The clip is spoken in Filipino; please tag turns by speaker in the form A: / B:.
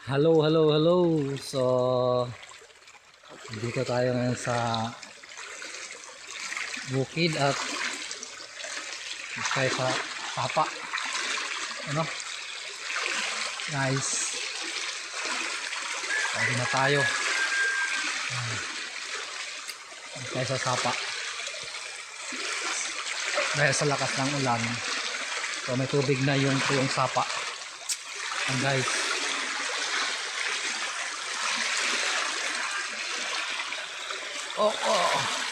A: Hello, hello, hello. So, dito tayo ngayon sa bukid at tayo sa sapa. Ano? Nice. Pwede na tayo. Tayo sa sapa. Dahil sa lakas ng ulan. So, may tubig na yung sapa. And guys, oh.